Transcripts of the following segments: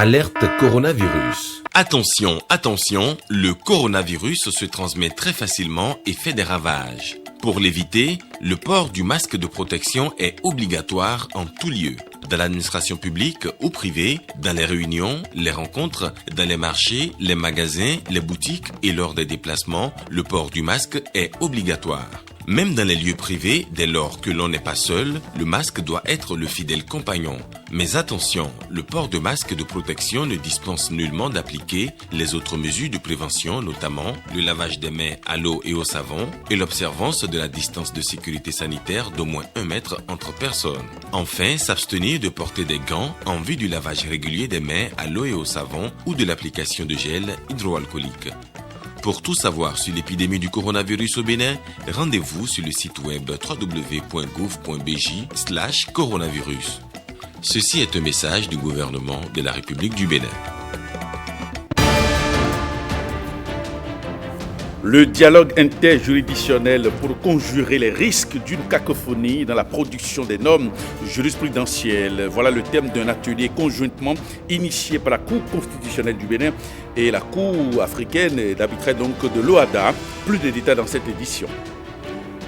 Alerte coronavirus. Attention, attention, le coronavirus se transmet très facilement et fait des ravages. Pour l'éviter, le port du masque de protection est obligatoire en tout lieu. Dans l'administration publique ou privée, dans les réunions, les rencontres, dans les marchés, les magasins, les boutiques et lors des déplacements, le port du masque est obligatoire. Même dans les lieux privés, dès lors que l'on n'est pas seul, le masque doit être le fidèle compagnon. Mais attention, le port de masque de protection ne dispense nullement d'appliquer les autres mesures de prévention, notamment le lavage des mains à l'eau et au savon et l'observance de la distance de sécurité sanitaire d'au moins 1 mètre entre personnes. Enfin, s'abstenir de porter des gants en vue du lavage régulier des mains à l'eau et au savon ou de l'application de gel hydroalcoolique. Pour tout savoir sur l'épidémie du coronavirus au Bénin, rendez-vous sur le site web www.gouv.bj/coronavirus. Ceci est un message du gouvernement de la République du Bénin. Le dialogue interjuridictionnel pour conjurer les risques d'une cacophonie dans la production des normes jurisprudentielles. Voilà le thème d'un atelier conjointement initié par la Cour constitutionnelle du Bénin et la Cour africaine d'arbitrage donc de l'OHADA. Plus de détails dans cette édition.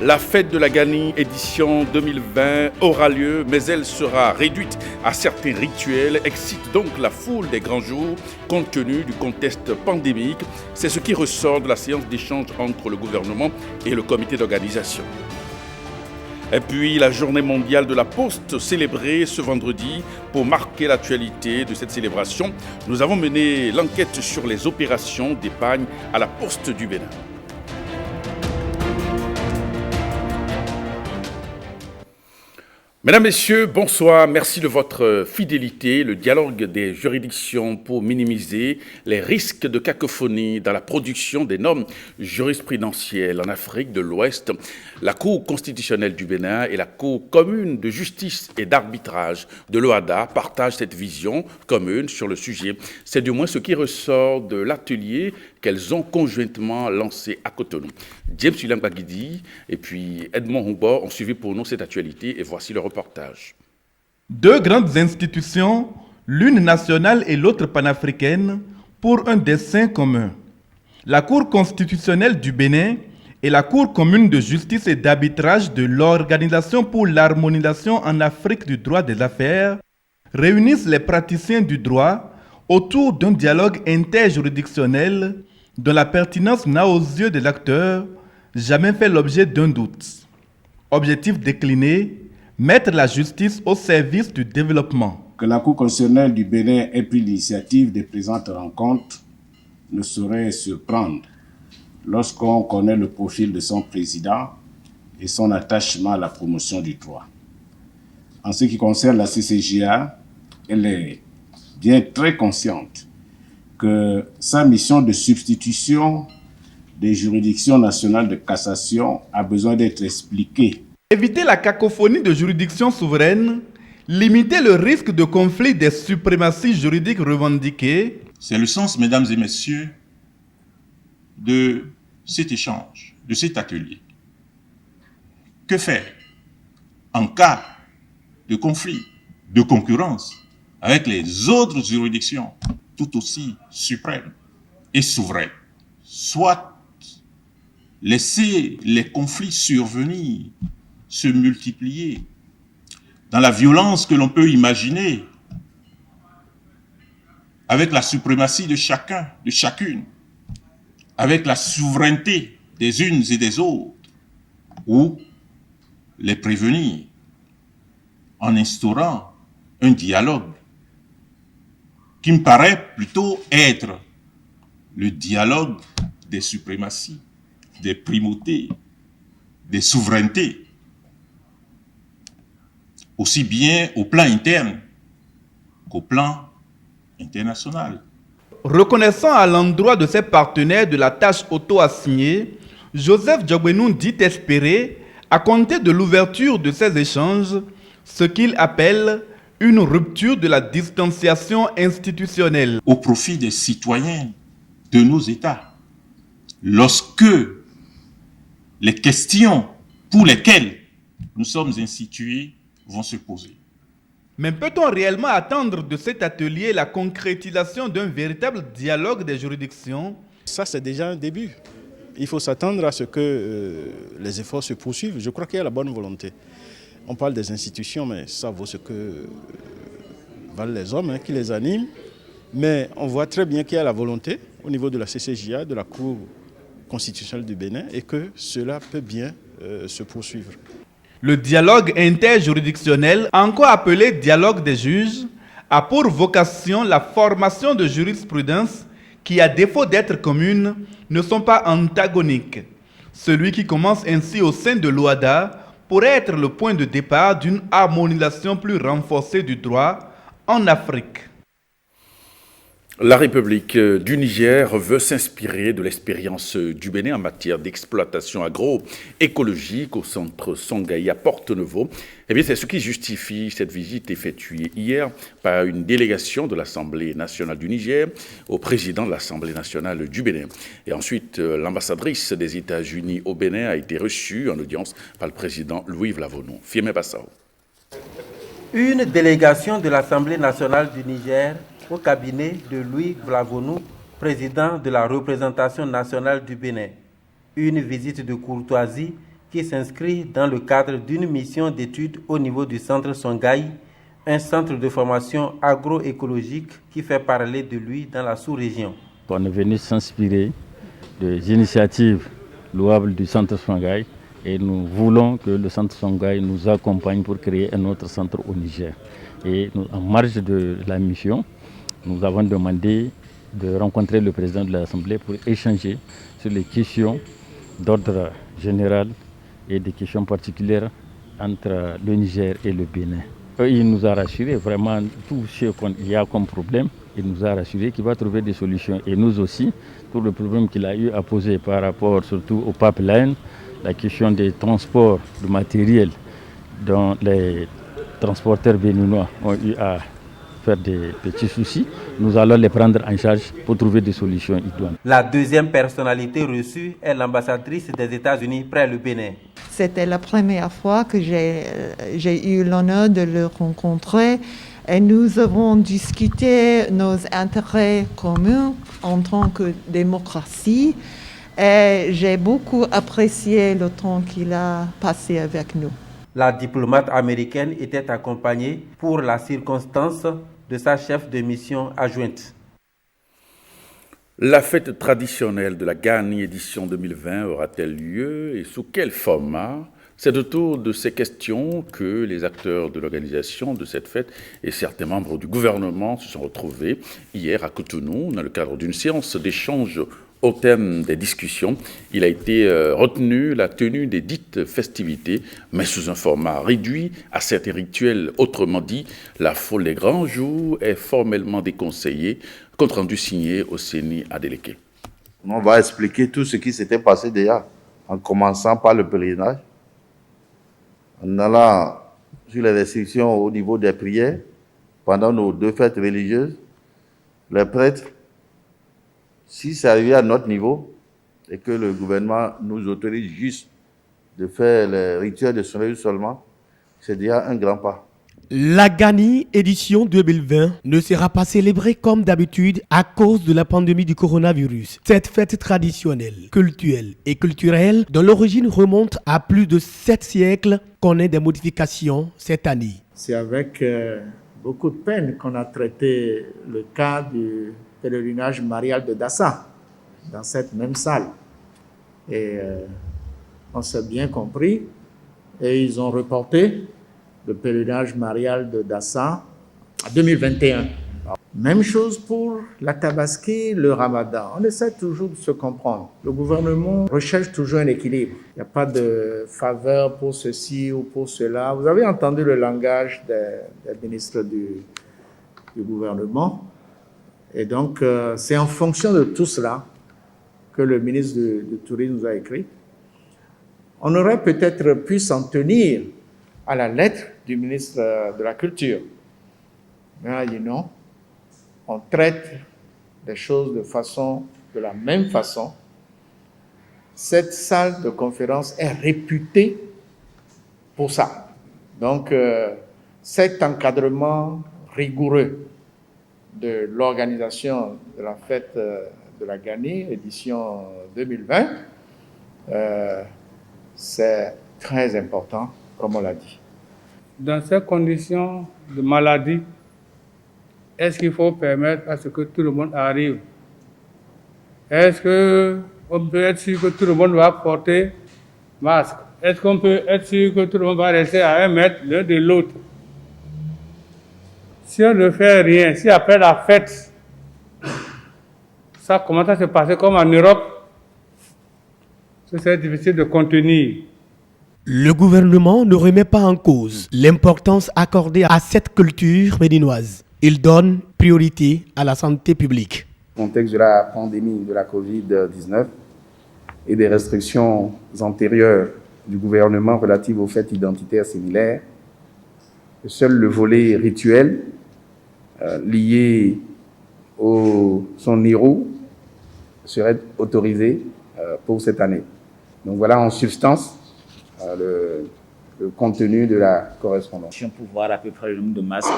La fête de la Gani édition 2020 aura lieu, mais elle sera réduite à certains rituels, excite donc la foule des grands jours compte tenu du contexte pandémique. C'est ce qui ressort de la séance d'échange entre le gouvernement et le comité d'organisation. Et puis la journée mondiale de la Poste célébrée ce vendredi. Pour marquer l'actualité de cette célébration, nous avons mené l'enquête sur les opérations d'épargne à la Poste du Bénin. Mesdames, Messieurs, bonsoir. Merci de votre fidélité. Le dialogue des juridictions pour minimiser les risques de cacophonie dans la production des normes jurisprudentielles en Afrique de l'Ouest. La Cour constitutionnelle du Bénin et la Cour commune de justice et d'arbitrage de l'OHADA partagent cette vision commune sur le sujet. C'est du moins ce qui ressort de l'atelier qu'elles ont conjointement lancé à Cotonou. James William Bagidi et puis Edmond Humbert ont suivi pour nous cette actualité et voici le reportage. Deux grandes institutions, l'une nationale et l'autre panafricaine, pour un dessein commun. La Cour constitutionnelle du Bénin et la Cour commune de justice et d'arbitrage de l'Organisation pour l'harmonisation en Afrique du droit des affaires réunissent les praticiens du droit autour d'un dialogue interjuridictionnel dont la pertinence n'a aux yeux des acteurs jamais fait l'objet d'un doute. Objectif décliné, mettre la justice au service du développement. Que la Cour constitutionnelle du Bénin ait pris l'initiative des présentes rencontres ne saurait surprendre lorsqu'on connaît le profil de son président et son attachement à la promotion du droit. En ce qui concerne la CCJA, elle est bien très consciente que sa mission de substitution des juridictions nationales de cassation a besoin d'être expliquée. Éviter la cacophonie de juridictions souveraines, limiter le risque de conflit des suprématies juridiques revendiquées. C'est le sens, mesdames et messieurs, de cet échange, de cet atelier. Que faire en cas de conflit, de concurrence avec les autres juridictions tout aussi suprêmes et souveraines? Soit laisser les conflits survenir, se multiplier dans la violence que l'on peut imaginer avec la suprématie de chacun, de chacune, avec la souveraineté des unes et des autres, ou les prévenir en instaurant un dialogue qui me paraît plutôt être le dialogue des suprématies, des primautés, des souverainetés, aussi bien au plan interne qu'au plan international. Reconnaissant à l'endroit de ses partenaires de la tâche auto-assignée, Joseph Djogbenou dit espérer, à compter de l'ouverture de ces échanges, ce qu'il appelle une rupture de la distanciation institutionnelle. Au profit des citoyens de nos États, lorsque les questions pour lesquelles nous sommes institués vont se poser. Mais peut-on réellement attendre de cet atelier la concrétisation d'un véritable dialogue des juridictions? Ça, c'est déjà un début. Il faut s'attendre à ce que les efforts se poursuivent. Je crois qu'il y a la bonne volonté. On parle des institutions, mais ça vaut ce que valent les hommes qui les animent. Mais on voit très bien qu'il y a la volonté au niveau de la CCJA, de la Cour constitutionnelle du Bénin, et que cela peut bien se poursuivre. Le dialogue interjuridictionnel, encore appelé dialogue des juges, a pour vocation la formation de jurisprudence qui, à défaut d'être communes, ne sont pas antagoniques. Celui qui commence ainsi au sein de l'OHADA pourrait être le point de départ d'une harmonisation plus renforcée du droit en Afrique. La République du Niger veut s'inspirer de l'expérience du Bénin en matière d'exploitation agroécologique au centre Songhai à Porto-Novo. Eh bien, c'est ce qui justifie cette visite effectuée hier par une délégation de l'Assemblée nationale du Niger au président de l'Assemblée nationale du Bénin. Et ensuite, l'ambassadrice des États-Unis au Bénin a été reçue en audience par le président Louis Vlavono. Fieme Bassao. Une délégation de l'Assemblée nationale du Niger au cabinet de Louis Vlavono, président de la représentation nationale du Bénin. Une visite de courtoisie qui s'inscrit dans le cadre d'une mission d'études au niveau du centre Songhai, un centre de formation agroécologique qui fait parler de lui dans la sous-région. On est venu s'inspirer des initiatives louables du centre Songhai et nous voulons que le centre Songhai nous accompagne pour créer un autre centre au Niger. Et en marge de la mission, nous avons demandé de rencontrer le président de l'Assemblée pour échanger sur les questions d'ordre général et des questions particulières entre le Niger et le Bénin. Il nous a rassuré vraiment tout ce qu'il y a comme problème. Il nous a rassuré qu'il va trouver des solutions. Et nous aussi, tout le problème qu'il a eu à poser par rapport surtout au pipeline, la question des transports de matériel dont les transporteurs béninois ont eu à faire des petits soucis, nous allons les prendre en charge pour trouver des solutions idoines. La deuxième personnalité reçue est l'ambassadrice des États-Unis près le Bénin. C'était la première fois que j'ai eu l'honneur de le rencontrer et nous avons discuté nos intérêts communs en tant que démocratie et j'ai beaucoup apprécié le temps qu'il a passé avec nous. La diplomate américaine était accompagnée pour la circonstance de sa chef de mission adjointe. La fête traditionnelle de la Gani édition 2020 aura-t-elle lieu et sous quel format? C'est autour de ces questions que les acteurs de l'organisation de cette fête et certains membres du gouvernement se sont retrouvés hier à Cotonou dans le cadre d'une séance d'échange. Au thème des discussions, il a été retenu la tenue des dites festivités, mais sous un format réduit à certains rituels. Autrement dit, la foule des grands jours est formellement déconseillée, compte rendu signé au CENI Adeleke. On va expliquer tout ce qui s'était passé déjà, en commençant par le pèlerinage, en allant sur les restrictions au niveau des prières, pendant nos deux fêtes religieuses, les prêtres. Si c'est arrivé à notre niveau et que le gouvernement nous autorise juste de faire les rituels de soleil seulement, c'est déjà un grand pas. La Gani édition 2020 ne sera pas célébrée comme d'habitude à cause de la pandémie du coronavirus. Cette fête traditionnelle, cultuelle et culturelle, dont l'origine remonte à plus de 7 siècles, connaît des modifications cette année. C'est avec beaucoup de peine qu'on a traité le cas du pèlerinage marial de Dassa, dans cette même salle. Et on s'est bien compris, et ils ont reporté le pèlerinage marial de Dassa à 2021. Même chose pour la Tabaski, le Ramadan. On essaie toujours de se comprendre. Le gouvernement recherche toujours un équilibre. Il n'y a pas de faveur pour ceci ou pour cela. Vous avez entendu le langage des ministres du gouvernement. Et donc, c'est en fonction de tout cela que le ministre du Tourisme nous a écrit. On aurait peut-être pu s'en tenir à la lettre du ministre de la Culture. Mais là, il dit non. On traite les choses de la même façon. Cette salle de conférence est réputée pour ça. Donc, cet encadrement rigoureux de l'organisation de la fête de la Gani, édition 2020, c'est très important, comme on l'a dit. Dans ces conditions de maladie, est-ce qu'il faut permettre à ce que tout le monde arrive? Est-ce qu'on peut être sûr que tout le monde va porter masque? Est-ce qu'on peut être sûr que tout le monde va rester à 1 mètre l'un de l'autre? Si on ne fait rien, si après la fête, ça commence à se passer comme en Europe, c'est difficile de contenir. Le gouvernement ne remet pas en cause l'importance accordée à cette culture béninoise. Il donne priorité à la santé publique. Au contexte de la pandémie de la Covid-19 et des restrictions antérieures du gouvernement relatives aux fêtes identitaires similaires, seul le volet rituel lié au son Niro serait autorisé pour cette année. Donc voilà en substance le contenu de la correspondance. Pour voir à peu près le nombre de masques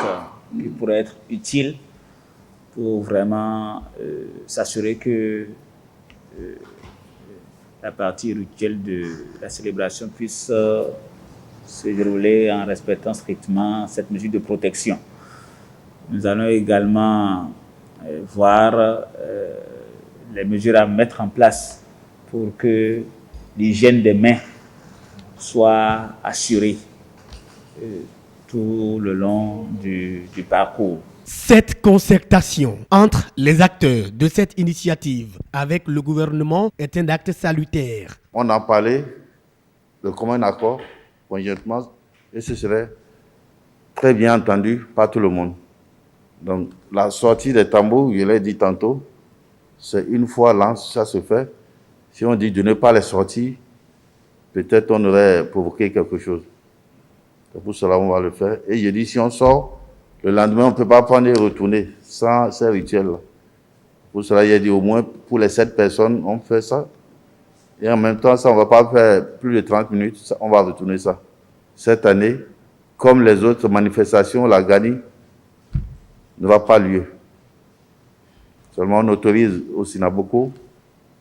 qui pourraient être utiles pour vraiment s'assurer que la partie rituelle de la célébration puisse se dérouler en respectant strictement cette mesure de protection. Nous allons également voir les mesures à mettre en place pour que l'hygiène des mains soit assurée tout le long du parcours. Cette concertation entre les acteurs de cette initiative avec le gouvernement est un acte salutaire. On en parlait de commun accord, conjointement, et ce serait très bien entendu par tout le monde. Donc, la sortie des tambours, je l'ai dit tantôt, c'est une fois l'an, ça se fait. Si on dit de ne pas les sortir, peut-être on aurait provoqué quelque chose. C'est pour cela qu'on va le faire. Et je dis, si on sort, le lendemain, on ne peut pas prendre et retourner sans ces rituels-là. Pour cela, il a dit au moins pour les 7 personnes, on fait ça. Et en même temps, ça, on ne va pas faire plus de 30 minutes, ça, on va retourner ça. Cette année, comme les autres manifestations, la Gani ne va pas lieu. Seulement, on autorise au Sinaboko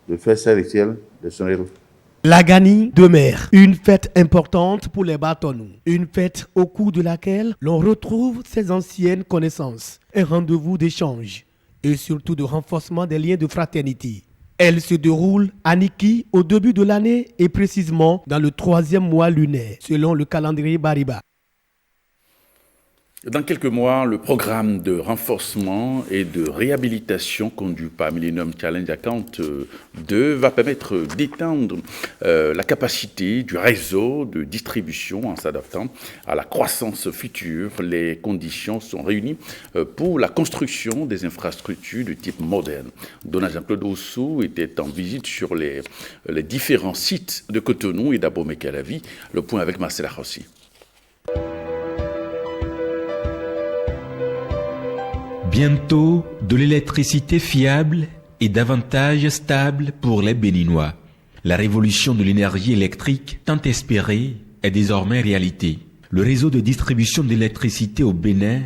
de faire ces rituels de son héros. La Gani demeure une fête importante pour les Bâtonous. Une fête au cours de laquelle l'on retrouve ses anciennes connaissances. Un rendez-vous d'échange et surtout de renforcement des liens de fraternité. Elle se déroule à Niki au début de l'année et précisément dans le 3e mois lunaire, selon le calendrier Bariba. Dans quelques mois, le programme de renforcement et de réhabilitation conduit par Millennium Challenge Account 2 va permettre d'étendre la capacité du réseau de distribution en s'adaptant à la croissance future. Les conditions sont réunies pour la construction des infrastructures de type moderne. Dona Jean-Claude Ossou était en visite sur les différents sites de Cotonou et d'Abomey-Calavi. Le point avec Marcela Rossi. Bientôt, de l'électricité fiable et davantage stable pour les Béninois. La révolution de l'énergie électrique, tant espérée, est désormais réalité. Le réseau de distribution d'électricité au Bénin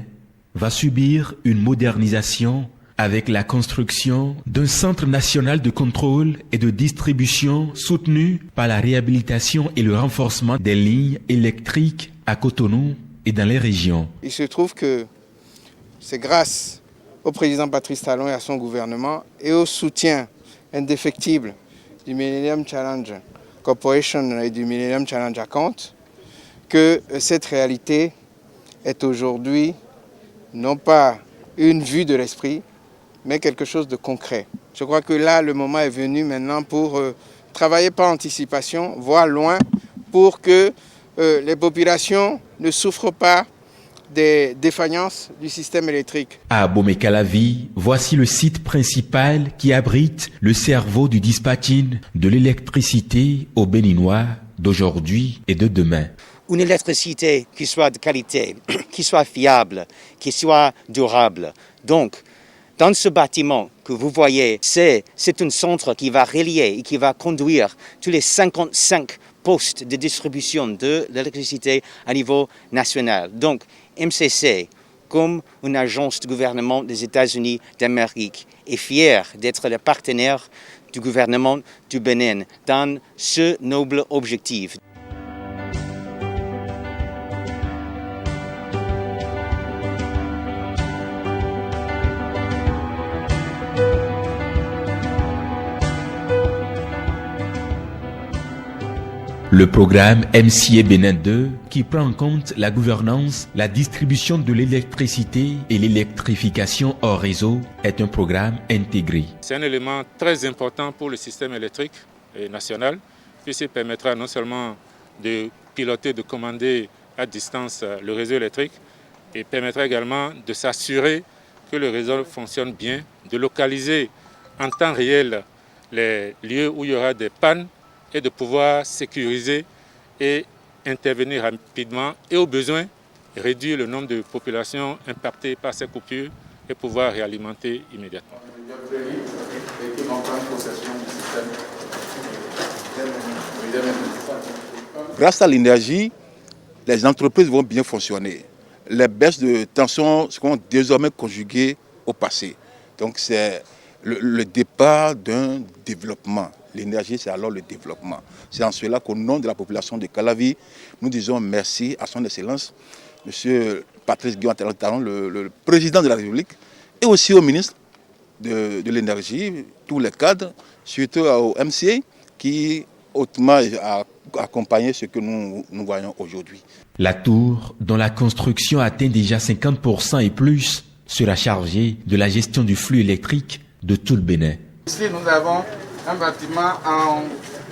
va subir une modernisation avec la construction d'un centre national de contrôle et de distribution soutenu par la réhabilitation et le renforcement des lignes électriques à Cotonou et dans les régions. Il se trouve que c'est grâce au président Patrice Talon et à son gouvernement et au soutien indéfectible du Millennium Challenge Corporation et du Millennium Challenge Account que cette réalité est aujourd'hui non pas une vue de l'esprit, mais quelque chose de concret. Je crois que là, le moment est venu maintenant pour travailler par anticipation, voir loin, pour que les populations ne souffrent pas des défaillances du système électrique. À Abomey-Calavi, voici le site principal qui abrite le cerveau du dispatching de l'électricité aux Béninois d'aujourd'hui et de demain. Une électricité qui soit de qualité, qui soit fiable, qui soit durable. Donc, dans ce bâtiment que vous voyez, c'est un centre qui va relier et qui va conduire tous les 55 postes de distribution de l'électricité à niveau national. Donc, MCC, comme une agence du gouvernement des États-Unis d'Amérique, est fière d'être le partenaire du gouvernement du Bénin dans ce noble objectif. Le programme MCA Bénin 2, qui prend en compte la gouvernance, la distribution de l'électricité et l'électrification hors réseau, est un programme intégré. C'est un élément très important pour le système électrique national, puisqu'il permettra non seulement de piloter, de commander à distance le réseau électrique, et permettra également de s'assurer que le réseau fonctionne bien, de localiser en temps réel les lieux où il y aura des pannes, et de pouvoir sécuriser et intervenir rapidement et au besoin réduire le nombre de populations impactées par ces coupures et pouvoir réalimenter immédiatement. Grâce à l'énergie, les entreprises vont bien fonctionner. Les baisses de tension seront désormais conjuguées au passé. Donc c'est le départ d'un développement. L'énergie, c'est alors le développement. C'est en cela qu'au nom de la population de Calavi, nous disons merci à son Excellence, M. Patrice Guillaume Talon, le président de la République, et aussi au ministre de l'Énergie, tous les cadres, surtout au MCA, qui hautement a accompagné ce que nous voyons aujourd'hui. La tour, dont la construction atteint déjà 50% et plus, sera chargée de la gestion du flux électrique de tout le Bénin. Ici, nous avons un bâtiment en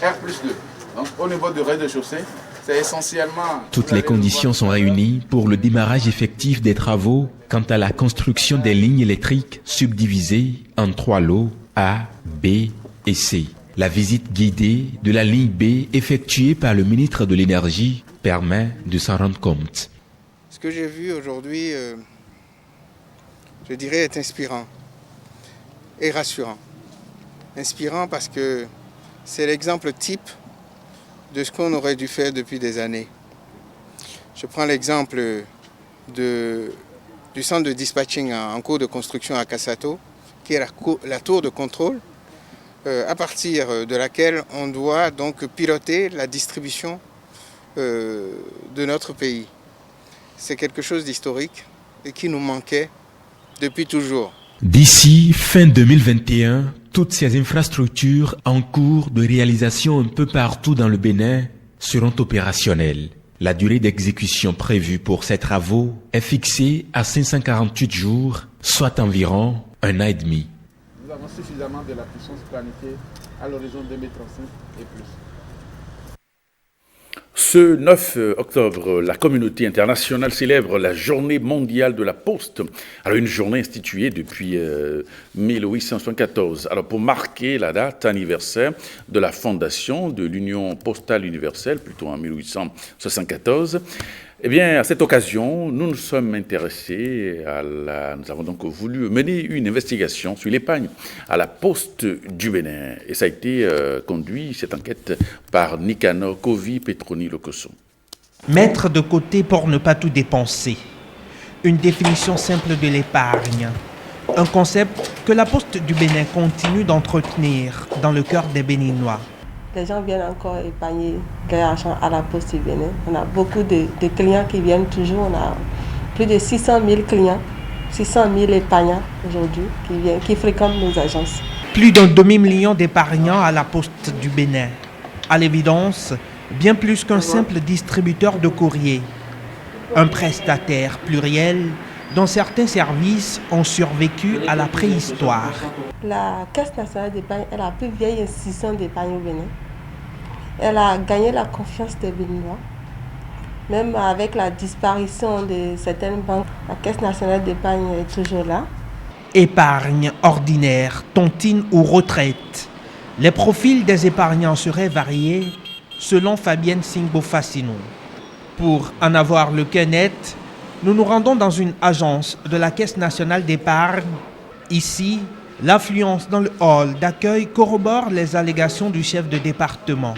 R+2. Donc au niveau du rez-de-chaussée, c'est essentiellement... Toutes les conditions sont réunies pour le démarrage effectif des travaux quant à la construction des lignes électriques subdivisées en 3 lots A, B et C. La visite guidée de la ligne B effectuée par le ministre de l'Énergie permet de s'en rendre compte. Ce que j'ai vu aujourd'hui, je dirais, est inspirant et rassurant. Inspirant parce que c'est l'exemple type de ce qu'on aurait dû faire depuis des années. Je prends l'exemple du centre de dispatching en cours de construction à Kassato, qui est la tour de contrôle, à partir de laquelle on doit donc piloter la distribution de notre pays. C'est quelque chose d'historique et qui nous manquait depuis toujours. D'ici fin 2021, toutes ces infrastructures en cours de réalisation un peu partout dans le Bénin seront opérationnelles. La durée d'exécution prévue pour ces travaux est fixée à 548 jours, soit environ 1 an et demi. Nous avons suffisamment de la puissance planifiée à l'horizon 2035 et plus. Ce 9 octobre, la communauté internationale célèbre la Journée mondiale de la Poste. Alors, une journée instituée depuis 1874. Alors, pour marquer la date anniversaire de la fondation de l'Union postale universelle, plutôt en 1874, eh bien, à cette occasion, nous nous sommes intéressés nous avons donc voulu mener une investigation sur l'épargne à la Poste du Bénin. Et ça a été conduit, cette enquête, par Nicanor Kovi Petroni Lokoso. Mettre de côté pour ne pas tout dépenser. Une définition simple de l'épargne. Un concept que la Poste du Bénin continue d'entretenir dans le cœur des Béninois. Les gens viennent encore épargner leur argent à la Poste du Bénin. On a beaucoup de clients qui viennent toujours. On a plus de 600 000 clients, 600 000 épargnants aujourd'hui qui fréquentent nos agences. Plus d'un demi-million d'épargnants à la Poste du Bénin. À l'évidence, bien plus qu'un simple distributeur de courrier. Un prestataire pluriel dont certains services ont survécu à la préhistoire. La Caisse nationale d'épargne est la plus vieille institution d'épargne au Bénin. Elle a gagné la confiance des Béninois. Même avec la disparition de certaines banques, la Caisse nationale d'épargne est toujours là. Épargne ordinaire, tontine ou retraite. Les profils des épargnants seraient variés selon Fabienne Singbo-Fassino. Pour en avoir le cœur net, nous nous rendons dans une agence de la Caisse nationale d'épargne. Ici, l'affluence dans le hall d'accueil corrobore les allégations du chef de département.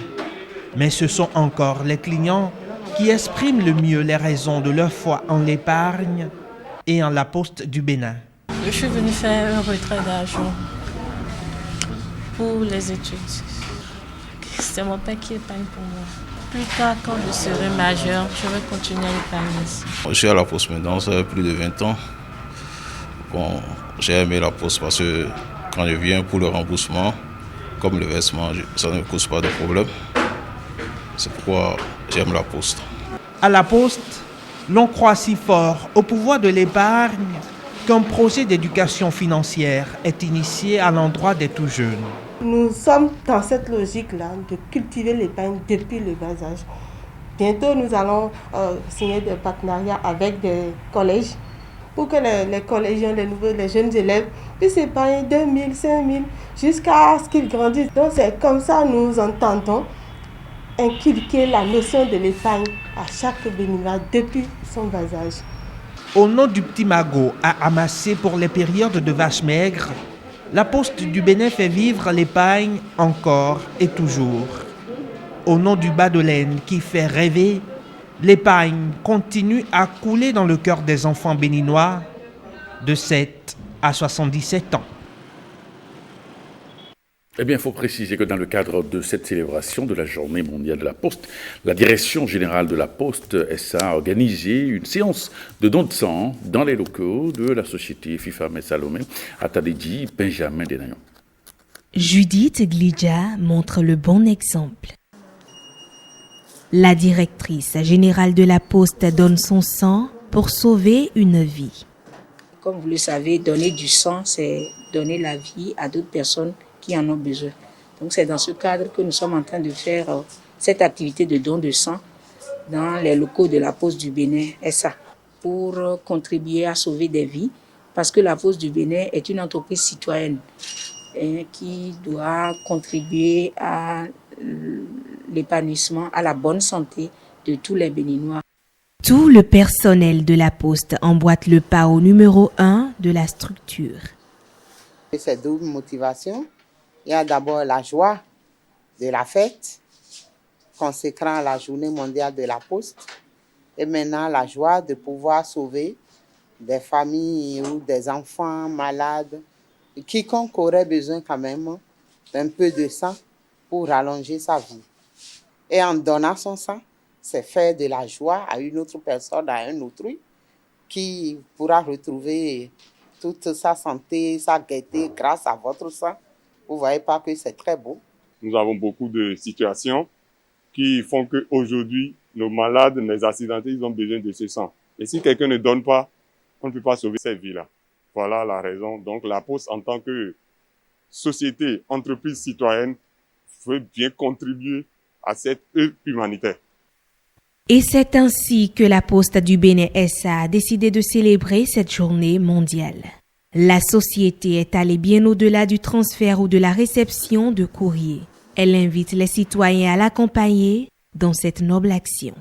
Mais ce sont encore les clients qui expriment le mieux les raisons de leur foi en l'épargne et en la Poste du Bénin. Je suis venue faire un retrait d'argent pour les études. C'est mon père qui épargne pour moi. Plus tard, quand je serai majeure, je vais continuer à épargner ici. Je suis à la Poste maintenant, ça fait plus de 20 ans. Bon, j'ai aimé la Poste parce que quand je viens pour le remboursement, comme le versement, ça ne me cause pas de problème. C'est pourquoi j'aime la Poste. À la Poste, l'on croit si fort au pouvoir de l'épargne qu'un projet d'éducation financière est initié à l'endroit des tout jeunes. Nous sommes dans cette logique-là de cultiver l'épargne depuis le bas âge. Bientôt, nous allons signer des partenariats avec des collèges pour que les collégiens, les jeunes élèves puissent épargner 2 000, 5 000 jusqu'à ce qu'ils grandissent. Donc c'est comme ça que nous entendons inculquer la notion de l'épargne à chaque béninois depuis son bas âge. Au nom du petit magot à amasser pour les périodes de vaches maigres, la Poste du Bénin fait vivre l'épargne encore et toujours. Au nom du bas de laine qui fait rêver, l'épargne continue à couler dans le cœur des enfants béninois de 7 à 77 ans. Eh bien, il faut préciser que dans le cadre de cette célébration de la Journée mondiale de la Poste, la Direction générale de la Poste SA a organisé une séance de don de sang dans les locaux de la société Fifam et Salomé à Tadedji, Benjamin Denayon. Judith Glidja montre le bon exemple. La directrice générale de la Poste donne son sang pour sauver une vie. Comme vous le savez, donner du sang, c'est donner la vie à d'autres personnes qui en ont besoin. Donc c'est dans ce cadre que nous sommes en train de faire cette activité de don de sang dans les locaux de la Poste du Bénin SA pour contribuer à sauver des vies parce que la Poste du Bénin est une entreprise citoyenne qui doit contribuer à l'épanouissement, à la bonne santé de tous les Béninois. Tout le personnel de la Poste emboîte le pas au numéro 1 de la structure. C'est double motivation. Il y a d'abord la joie de la fête, conséquent à la Journée mondiale de la Poste, et maintenant la joie de pouvoir sauver des familles ou des enfants malades, quiconque aurait besoin quand même d'un peu de sang pour allonger sa vie. Et en donnant son sang, c'est faire de la joie à une autre personne, à un autrui, qui pourra retrouver toute sa santé, sa gaieté grâce à votre sang. Vous ne voyez pas que c'est très beau. Nous avons beaucoup de situations qui font qu'aujourd'hui, nos malades, les accidentés, ils ont besoin de ce sang. Et si quelqu'un ne donne pas, on ne peut pas sauver cette vie-là. Voilà la raison. Donc la Poste, en tant que société, entreprise citoyenne, veut bien contribuer à cette œuvre humanitaire. Et c'est ainsi que la Poste du Bénin SA a décidé de célébrer cette journée mondiale. La société est allée bien au-delà du transfert ou de la réception de courrier. Elle invite les citoyens à l'accompagner dans cette noble action.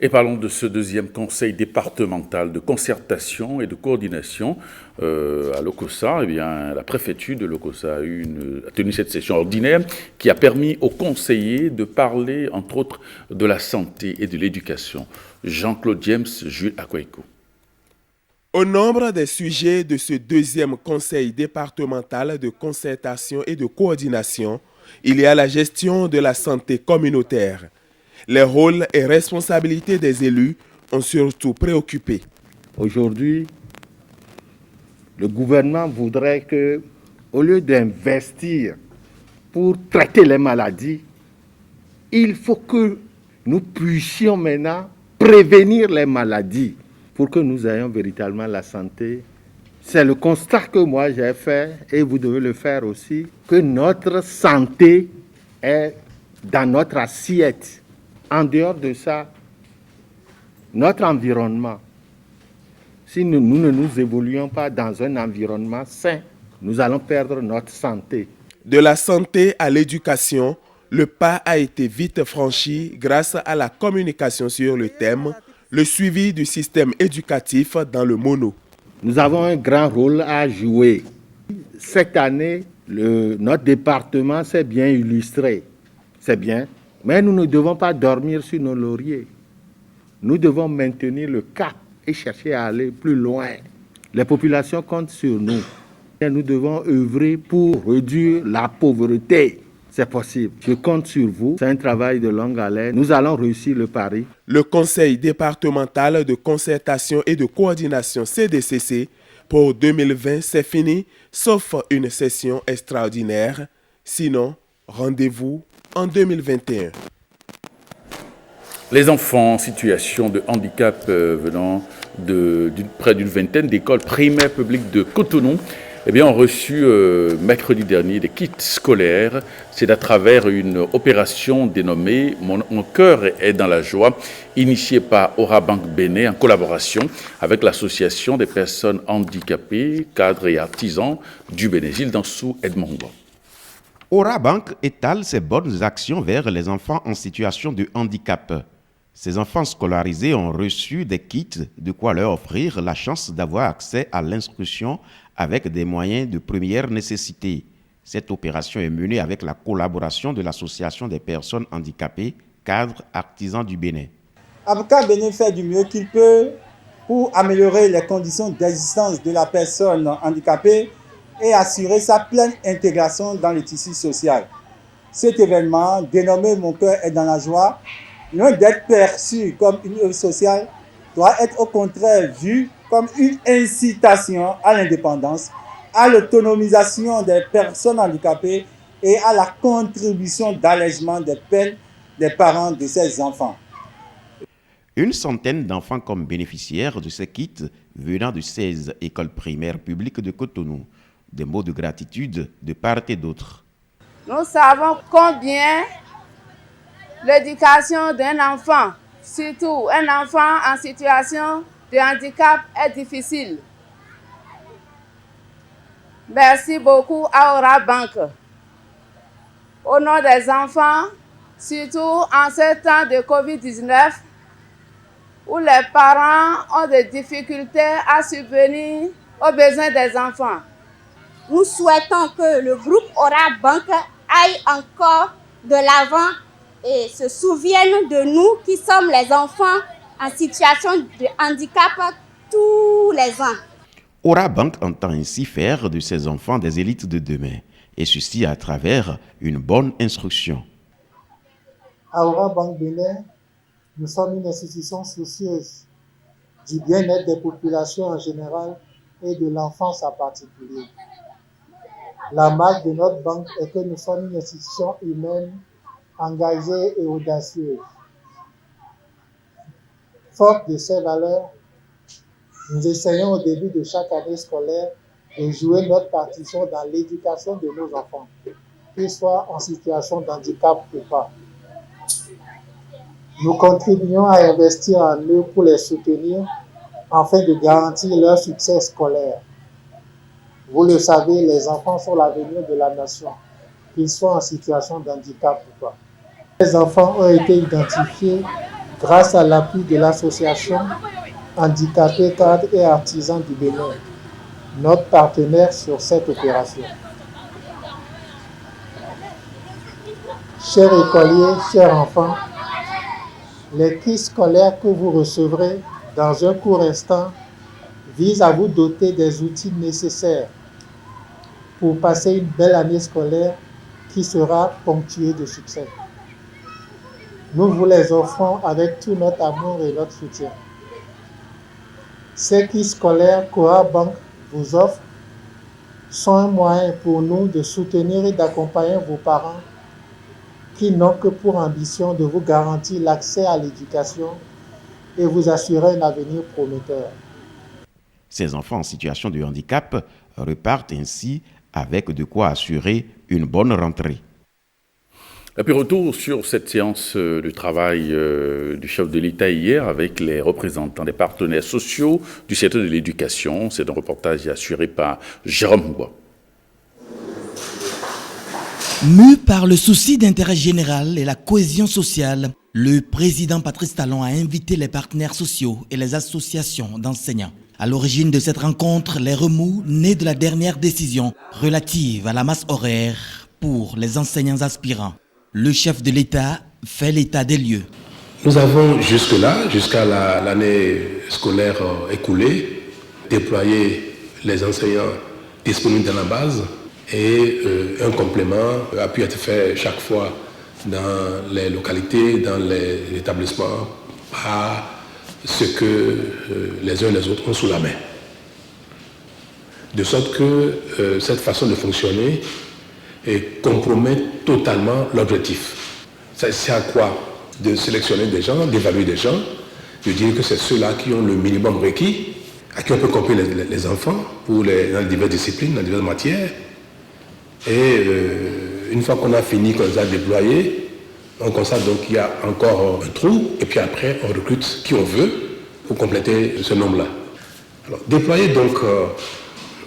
Et parlons de ce deuxième conseil départemental de concertation et de coordination à Lokossa. Eh bien, la préfecture de Lokossa a tenu cette session ordinaire qui a permis aux conseillers de parler, entre autres, de la santé et de l'éducation. Jean-Claude James, Jules Akwaiko. Au nombre des sujets de ce deuxième conseil départemental de concertation et de coordination, il y a la gestion de la santé communautaire. Les rôles et responsabilités des élus ont surtout préoccupé. Aujourd'hui, le gouvernement voudrait que, au lieu d'investir pour traiter les maladies, il faut que nous puissions maintenant prévenir les maladies pour que nous ayons véritablement la santé. C'est le constat que moi j'ai fait et vous devez le faire aussi, que notre santé est dans notre assiette. En dehors de ça, notre environnement, si nous ne nous évoluons pas dans un environnement sain, nous allons perdre notre santé. De la santé à l'éducation, le pas a été vite franchi grâce à la communication sur le thème, le suivi du système éducatif dans le mono. Nous avons un grand rôle à jouer. Cette année, notre département s'est bien illustré. C'est bien. Mais nous ne devons pas dormir sur nos lauriers. Nous devons maintenir le cap et chercher à aller plus loin. Les populations comptent sur nous. Et nous devons œuvrer pour réduire la pauvreté. C'est possible. Je compte sur vous. C'est un travail de longue haleine. Nous allons réussir le pari. Le Conseil départemental de concertation et de coordination CDCC pour 2020, c'est fini, sauf une session extraordinaire. Sinon, rendez-vous en 2021. Les enfants en situation de handicap venant de près d'une vingtaine d'écoles primaires publiques de Cotonou ont reçu mercredi dernier des kits scolaires. C'est à travers une opération dénommée Mon cœur est dans la joie, initiée par Aura Bank Bénin en collaboration avec l'association des personnes handicapées, cadres et artisans du Bénin. Gilles Dansou, Edmond. Aura Bank étale ses bonnes actions vers les enfants en situation de handicap. Ces enfants scolarisés ont reçu des kits, de quoi leur offrir la chance d'avoir accès à l'instruction avec des moyens de première nécessité. Cette opération est menée avec la collaboration de l'Association des personnes handicapées, cadres artisans du Bénin. Avocat Bénin fait du mieux qu'il peut pour améliorer les conditions d'existence de la personne handicapée et assurer sa pleine intégration dans le tissu social. Cet événement, dénommé Mon cœur est dans la joie, loin d'être perçu comme une œuvre sociale, doit être au contraire vu comme une incitation à l'indépendance, à l'autonomisation des personnes handicapées et à la contribution d'allègement des peines des parents de ces enfants. Une centaine d'enfants comme bénéficiaires de ces kits venant de 16 écoles primaires publiques de Cotonou. Des mots de gratitude de part et d'autre. Nous savons combien l'éducation d'un enfant, surtout un enfant en situation de handicap, est difficile. Merci beaucoup à Aura Bank. Au nom des enfants, surtout en ce temps de Covid-19, où les parents ont des difficultés à subvenir aux besoins des enfants. Nous souhaitons que le groupe Aura Bank aille encore de l'avant et se souvienne de nous qui sommes les enfants en situation de handicap tous les ans. Aura Bank entend ainsi faire de ses enfants des élites de demain, et ceci à travers une bonne instruction. À Aura Bank Bénin, nous sommes une institution soucieuse du bien-être des populations en général et de l'enfance en particulier. La marque de notre banque est que nous sommes une institution humaine, engagée et audacieuse. Forte de ces valeurs, nous essayons au début de chaque année scolaire de jouer notre partition dans l'éducation de nos enfants, qu'ils soient en situation de handicap ou pas. Nous contribuons à investir en eux pour les soutenir afin de garantir leur succès scolaire. Vous le savez, les enfants sont l'avenir de la nation, qu'ils soient en situation de handicap ou pas. Les enfants ont été identifiés grâce à l'appui de l'association Handicapés, cadres et artisans du Bénin, notre partenaire sur cette opération. Chers écoliers, chers enfants, les kits scolaires que vous recevrez dans un court instant visent à vous doter des outils nécessaires pour passer une belle année scolaire qui sera ponctuée de succès. Nous vous les offrons avec tout notre amour et notre soutien. Ces kits scolaires qu'Aura Bank vous offre sont un moyen pour nous de soutenir et d'accompagner vos parents qui n'ont que pour ambition de vous garantir l'accès à l'éducation et vous assurer un avenir prometteur. Ces enfants en situation de handicap repartent ainsi avec de quoi assurer une bonne rentrée. Et puis retour sur cette séance de travail du chef de l'État hier avec les représentants des partenaires sociaux du secteur de l'éducation. C'est un reportage assuré par Jérôme Bois. Mu par le souci d'intérêt général et la cohésion sociale, le président Patrice Talon a invité les partenaires sociaux et les associations d'enseignants. À l'origine de cette rencontre, les remous nés de la dernière décision relative à la masse horaire pour les enseignants aspirants. Le chef de l'État fait l'état des lieux. Nous avons jusque-là, jusqu'à l'année scolaire écoulée, déployé les enseignants disponibles dans la base et un complément a pu être fait chaque fois dans les localités, dans les établissements, à ce que les uns et les autres ont sous la main. De sorte que cette façon de fonctionner compromet totalement l'objectif. C'est à quoi? De sélectionner des gens, d'évaluer des gens, de dire que c'est ceux-là qui ont le minimum requis, à qui on peut compter les enfants dans les diverses disciplines, dans diverses matières. Et une fois qu'on a fini, qu'on les a déployés, on constate donc qu'il y a encore un trou, et puis après on recrute qui on veut pour compléter ce nombre-là. Alors, déployer donc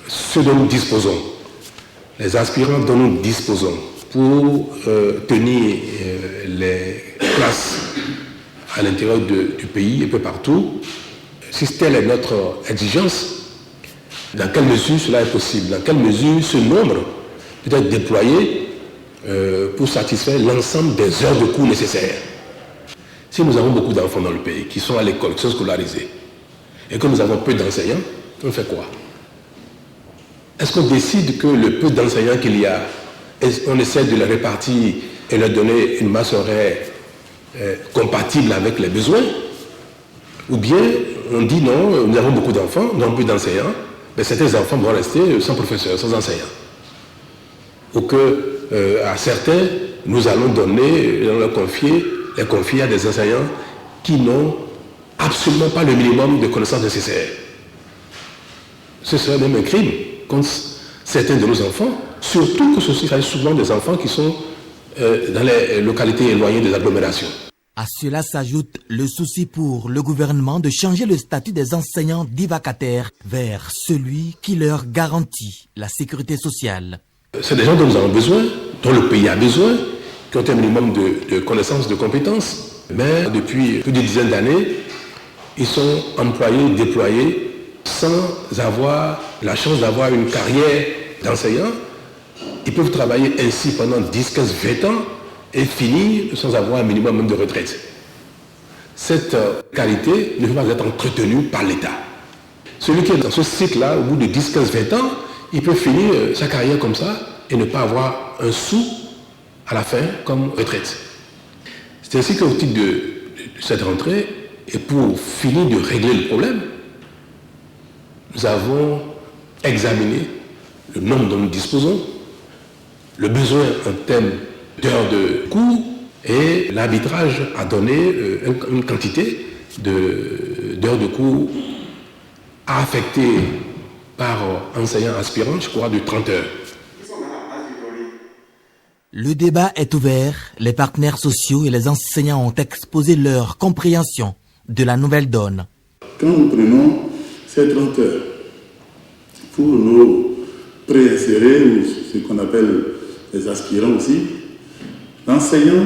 ceux dont nous disposons, les aspirants dont nous disposons, pour tenir les classes à l'intérieur du pays et peu partout, si telle est notre exigence, dans quelle mesure cela est possible, dans quelle mesure ce nombre peut être déployé pour satisfaire l'ensemble des heures de cours nécessaires. Si nous avons beaucoup d'enfants dans le pays qui sont à l'école, qui sont scolarisés, et que nous avons peu d'enseignants, on fait quoi? Est-ce qu'on décide que le peu d'enseignants qu'il y a, on essaie de les répartir et leur donner une masse horaire compatible avec les besoins? Ou bien on dit non, nous avons beaucoup d'enfants, nous avons peu d'enseignants, mais certains enfants vont rester sans professeur, sans enseignant. Ou que à certains, nous allons donner, les confier à des enseignants qui n'ont absolument pas le minimum de connaissances nécessaires. Ce serait même un crime contre certains de nos enfants, surtout que ceci sont souvent des enfants qui sont dans les localités éloignées des agglomérations. À cela s'ajoute le souci pour le gouvernement de changer le statut des enseignants dits vacataires vers celui qui leur garantit la sécurité sociale. C'est des gens dont nous avons besoin, dont le pays a besoin, qui ont un minimum de connaissances, de compétences. Mais depuis plus d'une dizaine d'années, ils sont employés, déployés, sans avoir la chance d'avoir une carrière d'enseignant. Ils peuvent travailler ainsi pendant 10, 15, 20 ans et finir sans avoir un minimum de retraite. Cette qualité ne peut pas être entretenue par l'État. Celui qui est dans ce cycle-là, au bout de 10, 15, 20 ans, il peut finir sa carrière comme ça et ne pas avoir un sou à la fin comme retraite. C'est ainsi qu'au titre de cette rentrée, et pour finir de régler le problème, nous avons examiné le nombre dont nous disposons, le besoin en termes d'heures de cours et l'arbitrage a donné une quantité d'heures de cours à affecter par enseignant aspirant, je crois, de 30 heures. Le débat est ouvert, les partenaires sociaux et les enseignants ont exposé leur compréhension de la nouvelle donne. Quand nous prenons ces 30 heures pour nous préinsérer, ou ce qu'on appelle les aspirants aussi, l'enseignant,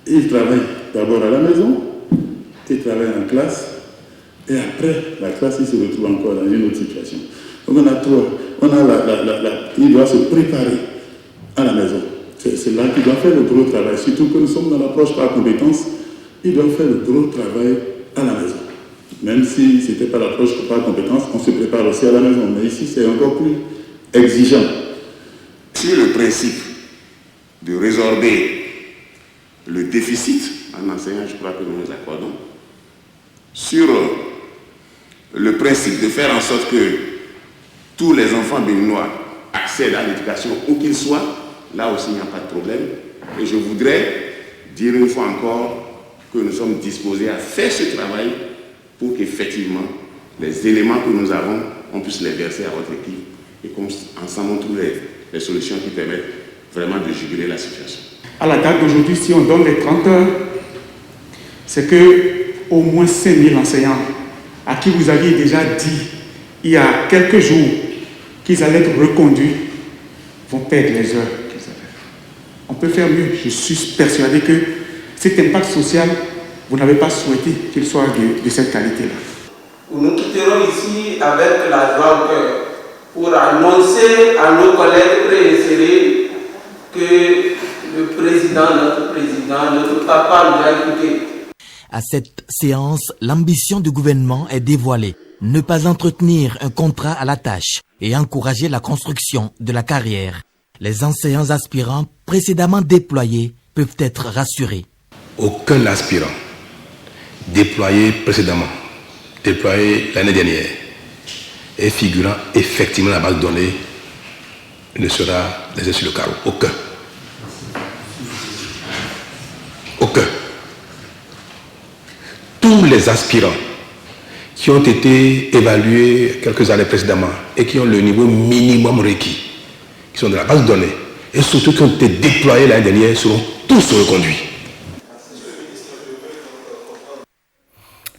il travaille d'abord à la maison, il travaille en classe, et après la classe, il se retrouve encore dans une autre situation. Donc il doit se préparer à la maison. C'est là qu'il doit faire le gros travail, surtout que nous sommes dans l'approche par compétence, il doit faire le gros travail à la maison. Même si ce n'était pas l'approche par compétence, on se prépare aussi à la maison. Mais ici, c'est encore plus exigeant. Sur le principe de résorber le déficit en enseignant, je crois que nous nous accordons. Sur le principe de faire en sorte que tous les enfants béninois accèdent à l'éducation où qu'ils soient, là aussi il n'y a pas de problème. Et je voudrais dire une fois encore que nous sommes disposés à faire ce travail pour qu'effectivement les éléments que nous avons, on puisse les verser à votre équipe et qu'ensemble on trouve les solutions qui permettent vraiment de juguler la situation. À la date d'aujourd'hui, si on donne les 30 heures, c'est que au moins 5000 enseignants à qui vous aviez déjà dit il y a quelques jours qu'ils allaient être reconduits vont perdre les heures qu'ils avaient. On peut faire mieux. Je suis persuadé que cet impact social, vous n'avez pas souhaité qu'il soit de cette qualité-là. Nous quitterons ici avec la joie au cœur pour annoncer à nos collègues préinsérés que notre président, notre papa nous a écoutés. À cette séance, l'ambition du gouvernement est dévoilée. Ne pas entretenir un contrat à la tâche et encourager la construction de la carrière. Les enseignants aspirants précédemment déployés peuvent être rassurés. Aucun aspirant déployé précédemment, déployé l'année dernière, et figurant effectivement la base de données ne sera laissé sur le carreau. Aucun. Aucun. Tous les aspirants qui ont été évalués quelques années précédemment et qui ont le niveau minimum requis, qui sont de la base de données, et surtout qui ont été déployés l'année dernière, seront tous reconduits.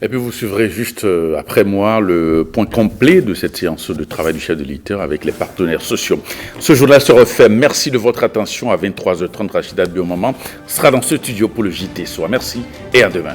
Et puis vous suivrez juste après moi le point complet de cette séance de travail du chef de l'ITER avec les partenaires sociaux. Ce journal se refait. Merci de votre attention. À 23h30, Rachida Biomama sera dans ce studio pour le JT Soir. Merci et à demain.